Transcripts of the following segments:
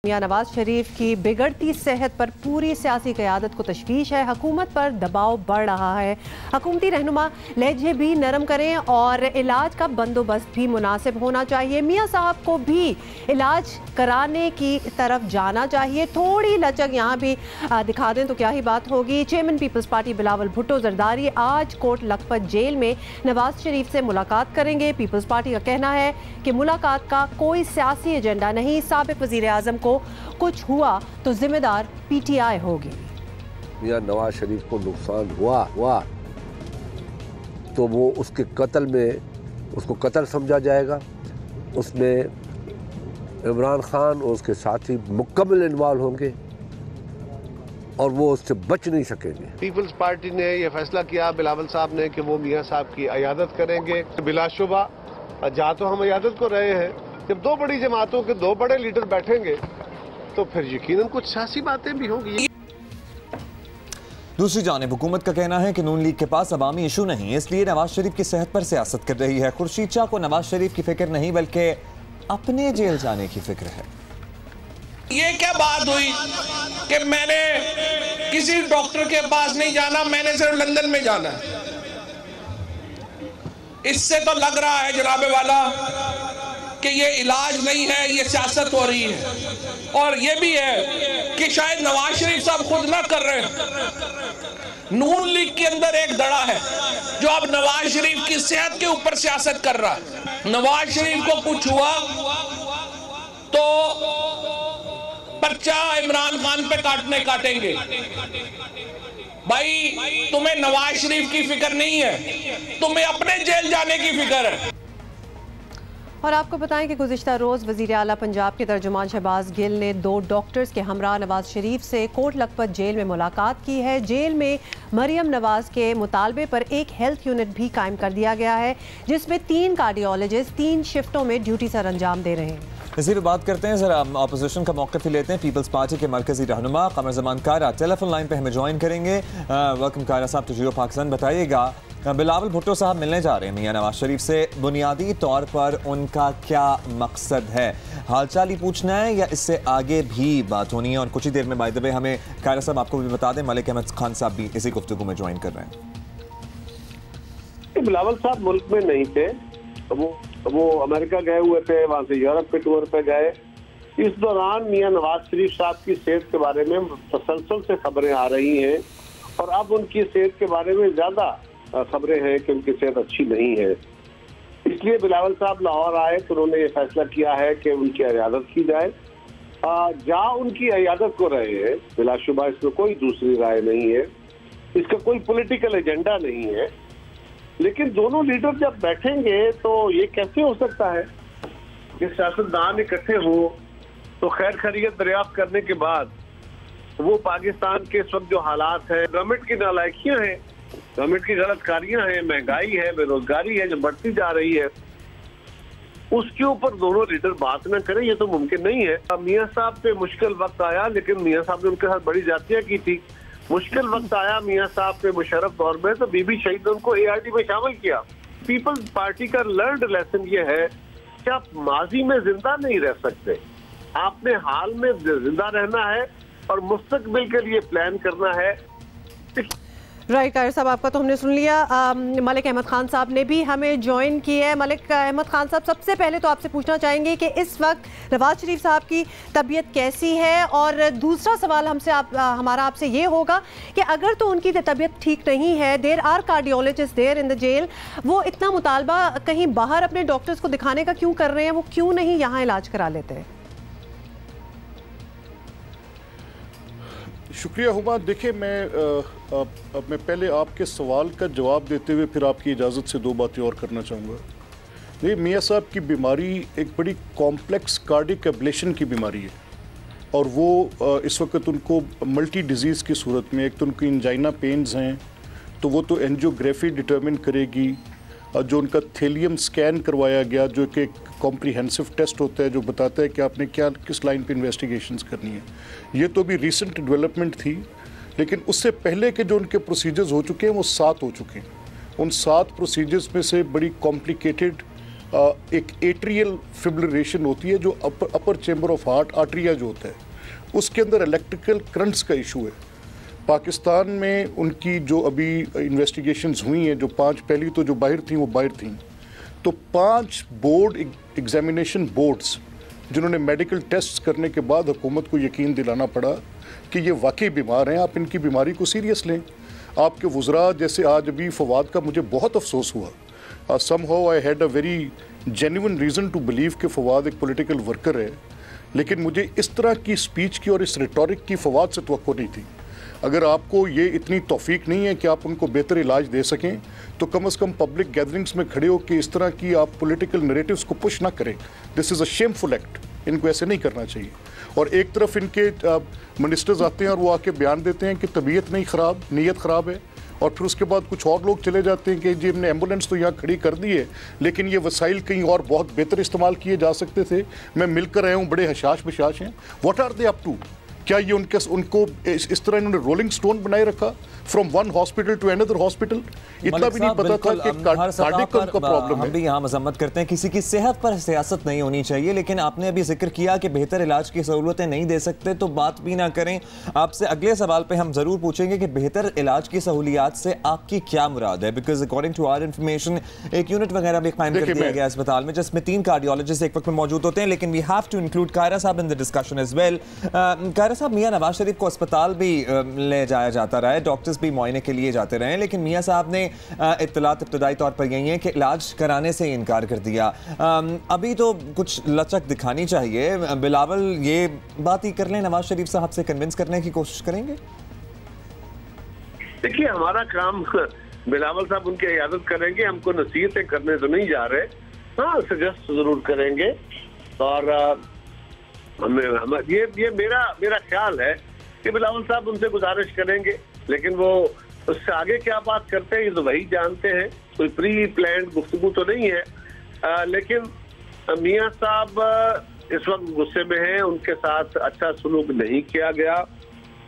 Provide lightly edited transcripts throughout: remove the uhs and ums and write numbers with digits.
मियां नवाज शरीफ की बिगड़ती सेहत पर पूरी सियासी क़यादत को तशवीश है। हुकूमत पर दबाव बढ़ रहा है। हुकूमती रहनुमा लहजे भी नरम करें और इलाज का बंदोबस्त भी मुनासिब होना चाहिए। मियां साहब को भी इलाज कराने की तरफ जाना चाहिए। थोड़ी लचक यहाँ भी दिखा दें तो क्या ही बात होगी। Chairman people's party Bilawal Bhutto Zardari आज कोट लखपत जेल में नवाज शरीफ से मुलाकात करेंगे। पीपल्स पार्टी का कहना है कि मुलाकात का कोई सियासी एजेंडा नहीं। साबिक वज़ीर आज़म को कुछ हुआ तो जिम्मेदार पीटीआई होगी। मियां नवाज शरीफ को नुकसान हुआ तो वो उसके कत्ल में उसको कत्ल समझा जाएगा। उसमें इमरान खान और उसके साथी मुकम्मल इन्वॉल्व होंगे और वो उससे बच नहीं सकेंगे। पीपल्स पार्टी ने यह फैसला किया बिलावल साहब ने कि वो मियां साहब की इयादत करेंगे। बिलाशुबा जहाँ तो हम इयादत को रहे हैं, जब दो बड़ी जमातों के दो बड़े लीडर बैठेंगे तो फिर यकीनन कुछ सियासी बातें भी होंगी। दूसरी जानिब हुकूमत का कहना है कि नून लीग के पास अवामी इशू नहीं, इसलिए नवाज शरीफ की सेहत पर सियासत कर रही है। खुर्शीद शाह को नवाज शरीफ की फिक्र नहीं बल्कि अपने जेल जाने की फिक्र है। ये क्या बात हुई कि मैंने किसी डॉक्टर के पास नहीं जाना, मैंने सिर्फ लंदन में जाना है। इससे तो लग रहा है जनाबे वाला कि ये इलाज नहीं है, ये सियासत हो रही है। और ये भी है कि शायद नवाज शरीफ साहब खुद ना कर रहे हैं। नून लीग के अंदर एक दड़ा है जो अब नवाज शरीफ की सेहत के ऊपर सियासत कर रहा है। नवाज शरीफ को कुछ हुआ तो पर्चा इमरान खान पे काटेंगे। भाई तुम्हें नवाज शरीफ की फिक्र नहीं है, तुम्हें अपने जेल जाने की फिक्र है। और आपको बताएं कि गुज़िश्ता रोज़ वज़ीर आला पंजाब के तर्जुमान शहबाज गिल ने 2 डॉक्टर्स के हमरा नवाज शरीफ से कोट लखपत जेल में मुलाकात की है। जेल में मरियम नवाज के मुतालबे पर एक हेल्थ यूनिट भी कायम कर दिया गया है, जिसमें 3 कार्डियोलॉजिस्ट 3 शिफ्टों में ड्यूटी सर अंजाम दे रहे हैं। इसी पर बात करते हैं, जरा अपोजिशन का मौक़िफ़ ही लेते हैं। पीपल्स पार्टी के मरकजी रहनुमा कमर ज़मान कारा टेलीफोन लाइन पे हमें ज्वाइन करेंगे। वेलकम कारा साहब टू जियो पाकिस्तान। बताइएगा, बिलावल भुट्टो साहब मिलने जा रहे हैं मियां नवाज शरीफ से, बुनियादी तौर पर उनका क्या मकसद है? हालचाल ही पूछना है या इससे आगे भी बात होनी है? और कुछ ही देर में बाय द वे हमें कारा साहब आपको भी बता दें, मलिक अहमद खान साहब भी इसी गुफ्तगू में ज्वाइन कर रहे हैं। बिलावल साहब मुल्क में नहीं थे, वो अमेरिका गए हुए थे, वहाँ से यूरोप के टूर पे गए। इस दौरान मियां नवाज शरीफ साहब की सेहत के बारे में तसलसल से खबरें आ रही हैं और अब उनकी सेहत के बारे में ज्यादा खबरें हैं कि उनकी सेहत अच्छी नहीं है। इसलिए बिलावल साहब लाहौर आए तो उन्होंने ये फैसला किया है कि उनकी इयादत की जाए। जहाँ उनकी इयादत को रहे हैं, बिलाशुबा इसमें कोई दूसरी राय नहीं है, इसका कोई पॉलिटिकल एजेंडा नहीं है। लेकिन दोनों लीडर जब बैठेंगे तो ये कैसे हो सकता है कि सियासतदान इकट्ठे हो तो खैर खैरियत दरियाफ्त करने के बाद वो पाकिस्तान के इस वक्त जो हालात है, गवर्नमेंट की नालायकियां हैं, गवर्नमेंट की गलतकारियां हैं, महंगाई है, बेरोजगारी है जो बढ़ती जा रही है, उसके ऊपर दोनों लीडर बात न करें, ये तो मुमकिन नहीं है। मियां साहब पे मुश्किल वक्त आया, लेकिन मियां साहब ने उनके साथ बड़ी ज्यादतियां की थी। मुश्किल वक्त आया मियां साहब पे मुशर्रफ दौर में, तो बीबी शहीद ने उनको ARD में शामिल किया। पीपल्स पार्टी का लर्नड लेसन ये है कि आप माजी में जिंदा नहीं रह सकते, आपने हाल में जिंदा रहना है और मुस्तकबिल के लिए प्लान करना है। राइट कायर साहब, आपका तो हमने सुन लिया। मलिक अहमद खान साहब ने भी हमें ज्वाइन किया है। मलिक अहमद खान साहब, सबसे पहले तो आपसे पूछना चाहेंगे कि इस वक्त नवाज शरीफ साहब की तबीयत कैसी है, और दूसरा सवाल हमारा आपसे ये होगा कि अगर तो उनकी तबीयत ठीक नहीं है, there are cardiologist there in the jail, वो इतना मुतालबा कहीं बाहर अपने डॉक्टर्स को दिखाने का क्यों कर रहे हैं? वो क्यों नहीं यहाँ इलाज करा लेते हैं? शुक्रिया हुमा। देखिए, मैं पहले आपके सवाल का जवाब देते हुए फिर आपकी इजाज़त से 2 बातें और करना चाहूँगा। देखिए, मियां साहब की बीमारी एक बड़ी कॉम्प्लेक्स कार्डिक एब्लेशन की बीमारी है और वो इस वक्त उनको मल्टी डिजीज़ की सूरत में, एक तो उनकी इंजाइना पेन्स हैं तो वो तो एंजियोग्राफी डिटर्मिन करेगी, और जो उनका थेलियम स्कैन करवाया गया जो कि एक कॉम्प्रिहेंसिव टेस्ट होता है जो बताता है कि आपने क्या किस लाइन पे इन्वेस्टिगेशंस करनी है, ये तो भी रीसेंट डेवलपमेंट थी। लेकिन उससे पहले के जो उनके प्रोसीजर्स हो चुके हैं वो 7 हो चुके हैं। उन 7 प्रोसीजर्स में से बड़ी कॉम्प्लिकेटेड एक एट्रियल फिब्रिलेशन होती है, जो अपर चेंबर ऑफ हार्ट आर्ट्रिया जो होता है उसके अंदर इलेक्ट्रिकल करंट्स का इशू है। पाकिस्तान में उनकी जो अभी इन्वेस्टिगेशंस हुई हैं, जो 5 पहली तो जो बाहर थी वो बाहर थी, तो 5 बोर्ड एग्जामिनेशन बोर्ड्स जिन्होंने मेडिकल टेस्ट करने के बाद हुकूमत को यकीन दिलाना पड़ा कि ये वाकई बीमार हैं, आप इनकी बीमारी को सीरियस लें। आपके वुज़रा जैसे आज अभी फवाद का मुझे बहुत अफसोस हुआ। Somehow I had a very genuine reason to believe कि फवाद एक पॉलिटिकल वर्कर है, लेकिन मुझे इस तरह की स्पीच की और इस रिटोरिक की फवाद से तवक्को नहीं थी। अगर आपको ये इतनी तौफीक नहीं है कि आप उनको बेहतर इलाज दे सकें, तो कम से कम पब्लिक गैदरिंग्स में खड़े हो कि इस तरह की आप पॉलिटिकल नैरेटिव्स को पुश ना करें। This is a shameful act, इनको ऐसे नहीं करना चाहिए। और एक तरफ इनके मिनिस्टर्स आते हैं और वो आके बयान देते हैं कि तबीयत नहीं ख़राब, नीयत ख़राब है, और फिर उसके बाद कुछ और लोग चले जाते हैं कि जी हमने एम्बुलेंस तो यहाँ खड़ी कर दी है, लेकिन ये वसाइल कहीं और बहुत बेहतर इस्तेमाल किए जा सकते थे। मैं मिलकर आया हूँ, बड़े हशाश बशाश हैं। What are they up to? क्या ये उनको इस तरह इन्होंने रोलिंग स्टोन बनाए रखा from one hospital to another hospital? इतना भी नहीं पता था कि कार्डियक का प्रॉब्लम है। हम भी यहाँ मजम्मत करते हैं, किसी की सेहत पर सियासत नहीं होनी चाहिए, लेकिन आपने अभी जिक्र किया कि बेहतर इलाज की सहूलतें नहीं दे सकते, तो बात भी ना करें। आपसे अगले सवाल पे हम जरूर पूछेंगे कि बेहतर इलाज की सहूलियात से आपकी क्या मुराद है, because according to our information एक यूनिट वगैरह भी कायम कर दिया गया अस्पताल में, जिसमें 3 कार्डियोलॉजिस्ट एक वक्त में मौजूद होते हैं। लेकिन we have to include Kaira साहब in the discussion as well. Kaira साहब, मियां नवाज शरीफ को अस्पताल भी ले जाया जाता रहा है, डॉक्टर्स भी मुआयने के लिए जाते रहे, लेकिन मियां साहब ने इत्तलात इब्तदाई तौर पर यही है कि इलाज कराने से इनकार कर दिया। अभी तो कुछ लचक दिखानी चाहिए। बिलावल ये बात ही कर लें, नवाज शरीफ साहब से कन्विंस करने की कोशिश करेंगे? देखिए, हमारा काम बिलावल साहब उनकी इयादत करेंगे, हमको नसीहतें करने तो नहीं जा रहे, हाँ सजेस्ट जरूर करेंगे। और ये मेरा ख्याल है कि बिलावल साहब उनसे गुजारिश करेंगे, लेकिन वो उससे आगे क्या बात करते हैं ये तो वही जानते हैं, कोई प्री प्लान्ड गुफ्तगू तो नहीं है। लेकिन मियां साहब इस वक्त गुस्से में हैं, उनके साथ अच्छा सलूक नहीं किया गया।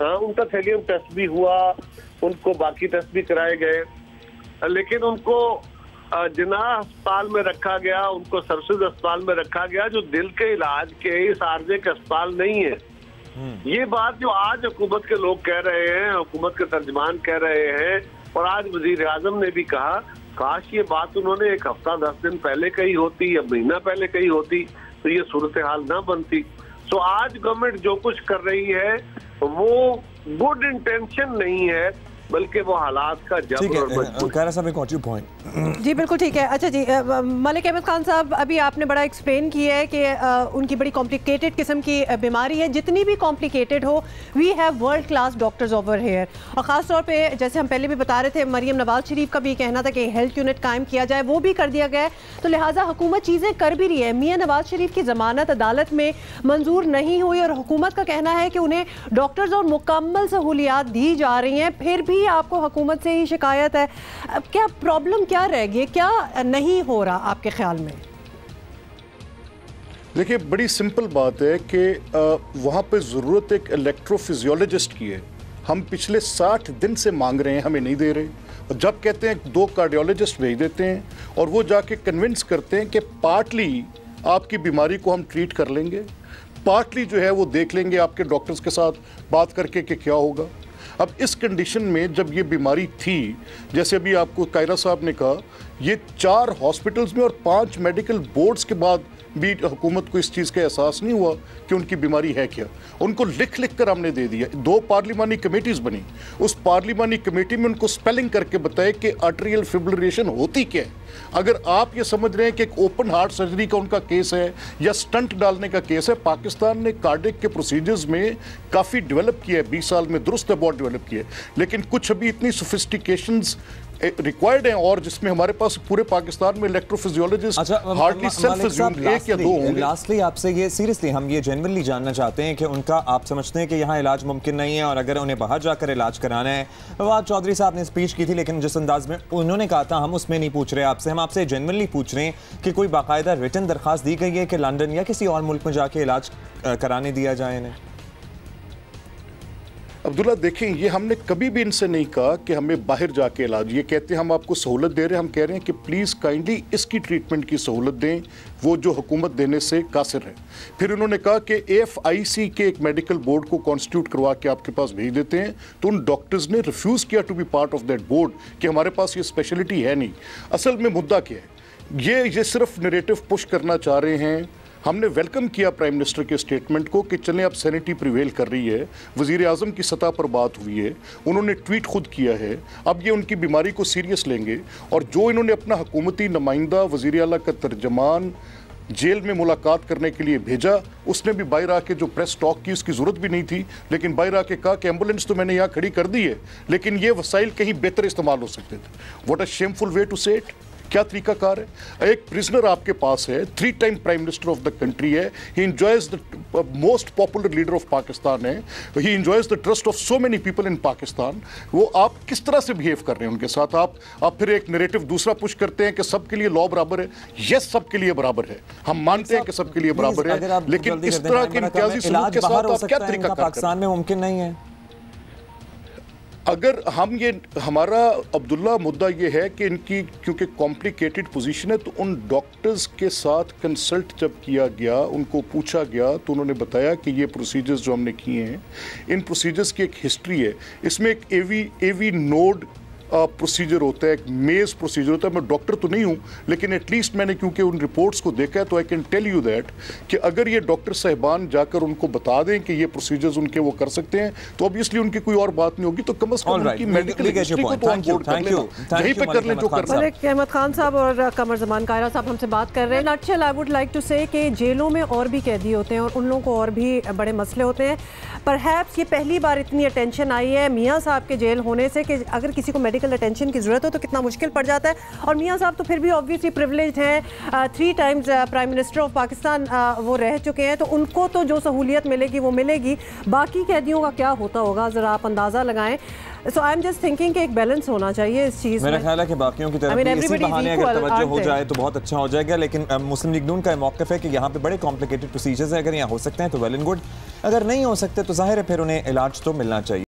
हाँ, उनका थैलियम टेस्ट भी हुआ, उनको बाकी टेस्ट भी कराए गए, लेकिन उनको जिनाह अस्पताल में रखा गया, उनको सरसद अस्पताल में रखा गया, जो दिल के इलाज के इस आर्जे का अस्पताल नहीं है। ये बात जो आज हुकूमत के लोग कह रहे हैं, हुकूमत के तर्जमान कह रहे हैं, और आज वजीर आजम ने भी कहा, काश ये बात उन्होंने 1 हफ्ता 10 दिन पहले कही होती या महीना पहले कही होती तो ये सूरत हाल ना बनती। सो आज गवर्नमेंट जो कुछ कर रही है वो गुड इंटेंशन नहीं है, बल्कि वो हालात का जबर और मजबूरी। जी बिल्कुल ठीक है। अच्छा जी, मलिक अहमद खान साहब, अभी आपने बड़ा एक्सप्लेन किया है कि उनकी बड़ी कॉम्प्लिकेटेड किस्म की बीमारी है। जितनी भी कॉम्प्लिकेटेड हो, we have world class doctors over here. और ख़ास तौर पे जैसे हम पहले भी बता रहे थे, मरीम नवाज शरीफ का भी कहना था कि हेल्थ यूनिट कायम किया जाए, वो भी कर दिया गया है। तो लिहाजा हुकूमत चीज़ें कर भी रही है। मियां नवाज शरीफ की ज़मानत अदालत में मंजूर नहीं हुई और हुकूमत का कहना है कि उन्हें डॉक्टर्स और मुकम्मल सहूलियात दी जा रही हैं, फिर भी आपको हुकूमत से ही शिकायत है। अब क्या प्रॉब्लम क्या रह गई, क्या नहीं हो रहा आपके ख्याल में? देखिए, बड़ी सिंपल बात है कि वहाँ पे ज़रूरत एक इलेक्ट्रोफिजियोलॉजिस्ट की है। हम पिछले 60 दिन से मांग रहे हैं, हमें नहीं दे रहे। और जब कहते हैं 2 कार्डियोलॉजिस्ट भेज देते हैं और वो जाके कन्विंस करते हैं कि पार्टली आपकी बीमारी को हम ट्रीट कर लेंगे, पार्टली जो है वो देख लेंगे आपके डॉक्टर्स के साथ बात करके कि क्या होगा। अब इस कंडीशन में जब ये बीमारी थी, जैसे अभी आपको कायरा साहब ने कहा, ये 4 हॉस्पिटल्स में और 5 मेडिकल बोर्ड्स के बाद भी हुकूमत को इस चीज़ का एहसास नहीं हुआ कि उनकी बीमारी है क्या। उनको लिख कर हमने दे दिया। 2 पार्लिमानी कमेटीज़ बनी, उस पार्लिमानी कमेटी में उनको स्पेलिंग करके बताए कि आर्टरियल फिब्रिलेशन होती क्या है। अगर आप ये समझ रहे हैं कि एक ओपन हार्ट सर्जरी का उनका केस है या स्टंट डालने का केस है, पाकिस्तान ने कार्डियक के प्रोसीजर्स में काफ़ी डेवलप किया है, 20 साल में दुरुस्त बहुत डेवलप किया है, लेकिन कुछ अभी इतनी सोफिस्टिकेशंस रिक्वायर्ड हैं, और जिसमें हमारे पास पूरे पाकिस्तान में इलेक्ट्रोफिजियोलॉजिस्ट हार्डली सेल्फ अज्यूम्ड 1 या 2 होंगे। लास्टली आपसे ये सीरियसली हम ये जेन्युइनली जानना चाहते हैं कि उनका, आप समझते हैं कि यहाँ इलाज मुमकिन नहीं है, और अगर उन्हें बाहर जाकर इलाज कराना है, फवाद चौधरी साहब ने स्पीच की थी, लेकिन जिस अंदाज में उन्होंने कहा था हम उसमें नहीं पूछ रहे आपसे, हम आपसे जेन्युइनली पूछ रहे हैं कि कोई बाकायदा रिटन दरखास्त दी गई है कि लंदन या किसी और मुल्क में जाके इलाज कराने दिया जाए इन्हें? अब्दुल्ला देखें, ये हमने कभी भी इनसे नहीं कहा कि हमें बाहर जाके इलाज, ये कहते हैं हम आपको सहूलत दे रहे हैं, हम कह रहे हैं कि प्लीज़ काइंडली इसकी ट्रीटमेंट की सहूलत दें, वो जो हुकूमत देने से कासिर है। फिर उन्होंने कहा कि AFIC के एक मेडिकल बोर्ड को कॉन्स्टिट्यूट करवा के आपके पास भेज देते हैं, तो उन डॉक्टर्स ने रिफ्यूज़ किया to be part of that board कि हमारे पास ये स्पेशलिटी है नहीं। असल में मुद्दा क्या है, ये सिर्फ नरेटिव पुश करना चाह रहे हैं। हमने वेलकम किया प्राइम मिनिस्टर के स्टेटमेंट को कि चलें अब सैनिटी प्रिवेल कर रही है, वज़ीर आज़म की सतह पर बात हुई है, उन्होंने ट्वीट खुद किया है, अब ये उनकी बीमारी को सीरियस लेंगे। और जो इन्होंने अपना हुकूमती नुमाइंदा वज़ीर आला का तर्जमान जेल में मुलाकात करने के लिए भेजा, उसने भी बाहर आके जो प्रेस टॉक की उसकी ज़रूरत भी नहीं थी, लेकिन बाहर आके कहा कि एम्बुलेंस तो मैंने यहाँ खड़ी कर दी है, लेकिन ये वसाइल कहीं बेहतर इस्तेमाल हो सकते थे। What a shameful way to say it. क्या तरीकाकार है? एक प्रिजनर आपके पास है, 3 time prime minister of the country है, he enjoys the most popular leader of Pakistan है, he enjoys the trust of so many people in Pakistan. वो आप किस तरह से बिहेव कर रहे हैं उनके साथ? आप फिर एक नैरेटिव दूसरा पुश करते हैं कि सबके लिए लॉ बराबर है। यस, सबके लिए बराबर है, हम मानते हैं कि सबके लिए बराबर है, लेकिन इस तरह के इम्तियाजी सलूक के साथ आप क्या तरीका पाकिस्तान में मुमकिन नहीं है? अगर हम ये हमारा अब्दुल्ला मुद्दा ये है कि इनकी क्योंकि कॉम्प्लिकेटेड पोजीशन है, तो उन डॉक्टर्स के साथ कंसल्ट जब किया गया, उनको पूछा गया, तो उन्होंने बताया कि ये प्रोसीजर्स जो हमने किए हैं, इन प्रोसीजर्स की एक हिस्ट्री है। इसमें एक एवी नोड प्रोसीजर होता है, एक मेज़ प्रोसीजर होता है। मैं डॉक्टर तो नहीं हूँ, लेकिन एटलीस्ट मैंने क्योंकि उन रिपोर्ट्स को देखा है, तो I can tell you that कि अगर ये डॉक्टर साहिबान जाकर उनको बता दें कि ये प्रोसीजर्स उनके वो कर सकते हैं, तो ऑब्वियसली उनकी कोई और बात नहीं होगी, तो कम से कम उनकी मेडिकल हिस्ट्री को तो ऑन बोर्ड कर लेना, यहीं पे कर लें जो करना है। अहमद खान साहब और कमर जमान कायरा साहब हमसे बात कर रहे हैं। Nutshell I would like to say कि जेलों में और भी कैदी होते हैं और उन लोगों को और भी बड़े मसले होते हैं। परहैप्स ये पहली बार इतनी अटेंशन आई है मियाँ साहब के जेल होने से कि अगर किसी को मेडिकल अटेंशन की ज़रूरत हो तो कितना मुश्किल पड़ जाता है। और मियाँ साहब तो फिर भी ऑब्वियसली प्रिविलेज्ड हैं, 3 times prime minister of Pakistan वो रह चुके हैं, तो उनको तो जो सहूलियत मिलेगी वो मिलेगी। बाकी कैदियों का क्या होता होगा ज़रा आप अंदाज़ा लगाएं। सो आई एम जस्ट थिंकिंग कि एक बैलेंस होना चाहिए इस चीज़ में। मेरा ख्याल है कि बाकियों की तरफ इसी बहाने अगर तवज्जो हो जाए तो बहुत अच्छा हो जाएगा। लेकिन मुस्लिम लीग नून का मौक़िफ़ है कि यहाँ पे बड़े कॉम्प्लिकेटेड प्रोसीजर्स हैं, अगर यहाँ हो सकते हैं तो वेल एंड गुड, अगर नहीं हो सकते तो जाहिर है फिर उन्हें इलाज तो मिलना चाहिए।